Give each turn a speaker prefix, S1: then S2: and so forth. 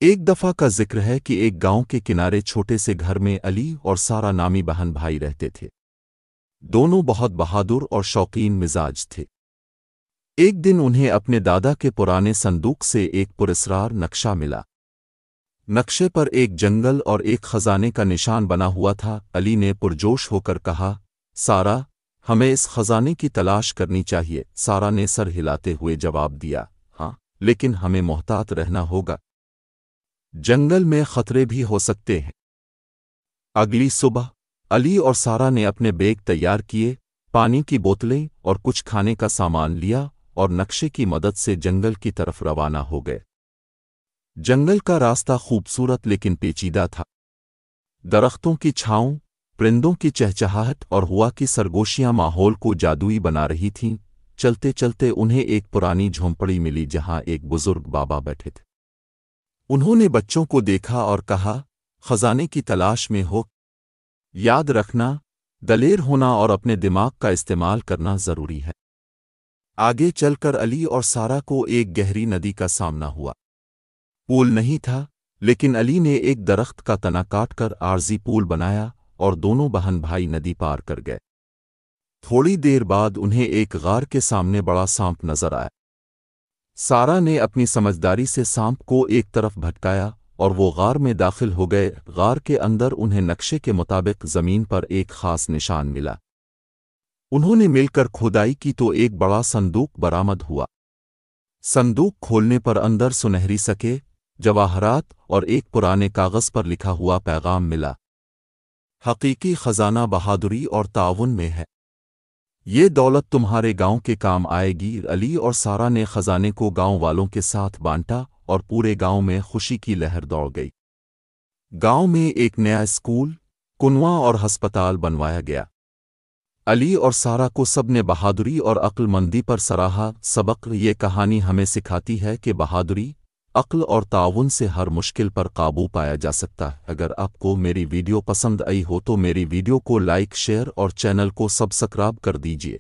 S1: ایک دفعہ کا ذکر ہے کہ ایک گاؤں کے کنارے چھوٹے سے گھر میں علی اور سارا نامی بہن بھائی رہتے تھے۔ دونوں بہت بہادر اور شوقین مزاج تھے۔ ایک دن انہیں اپنے دادا کے پرانے صندوق سے ایک پراسرار نقشہ ملا۔ نقشے پر ایک جنگل اور ایک خزانے کا نشان بنا ہوا تھا۔ علی نے پرجوش ہو کر کہا، سارا، ہمیں اس خزانے کی تلاش کرنی چاہیے۔ سارا نے سر ہلاتے ہوئے جواب دیا، ہاں، لیکن ہمیں محتاط رہنا ہوگا۔ جنگل میں خطرے بھی ہو سکتے ہیں۔ اگلی صبح علی اور سارا نے اپنے بیگ تیار کیے، پانی کی بوتلیں اور کچھ کھانے کا سامان لیا اور نقشے کی مدد سے جنگل کی طرف روانہ ہو گئے۔ جنگل کا راستہ خوبصورت لیکن پیچیدہ تھا۔ درختوں کی چھاؤں، پرندوں کی چہچہاہٹ اور ہوا کی سرگوشیاں ماحول کو جادوئی بنا رہی تھیں۔ چلتے چلتے انہیں ایک پرانی جھونپڑی ملی جہاں ایک بزرگ بابا بیٹھے تھے۔ انہوں نے بچوں کو دیکھا اور کہا، خزانے کی تلاش میں ہو، یاد رکھنا، دلیر ہونا اور اپنے دماغ کا استعمال کرنا ضروری ہے۔ آگے چل کر علی اور سارا کو ایک گہری ندی کا سامنا ہوا۔ پول نہیں تھا، لیکن علی نے ایک درخت کا تنا کاٹ کر عارضی پول بنایا اور دونوں بہن بھائی ندی پار کر گئے۔ تھوڑی دیر بعد انہیں ایک غار کے سامنے بڑا سانپ نظر آیا۔ سارا نے اپنی سمجھداری سے سانپ کو ایک طرف بھٹکایا اور وہ غار میں داخل ہو گئے۔ غار کے اندر انہیں نقشے کے مطابق زمین پر ایک خاص نشان ملا۔ انہوں نے مل کر کھودائی کی تو ایک بڑا صندوق برآمد ہوا۔ صندوق کھولنے پر اندر سنہری سکے، جواہرات اور ایک پرانے کاغذ پر لکھا ہوا پیغام ملا۔ حقیقی خزانہ بہادری اور تعاون میں ہے۔ یہ دولت تمہارے گاؤں کے کام آئے گی۔ علی اور سارا نے خزانے کو گاؤں والوں کے ساتھ بانٹا اور پورے گاؤں میں خوشی کی لہر دوڑ گئی۔ گاؤں میں ایک نیا اسکول، کنواں اور ہسپتال بنوایا گیا۔ علی اور سارا کو سب نے بہادری اور عقل مندی پر سراہا۔ سبق: یہ کہانی ہمیں سکھاتی ہے کہ بہادری، عقل اور تعاون سے ہر مشکل پر قابو پایا جا سکتا ہے۔ اگر آپ کو میری ویڈیو پسند آئی ہو تو میری ویڈیو کو لائک، شیئر اور چینل کو سبسکرائب کر دیجیے۔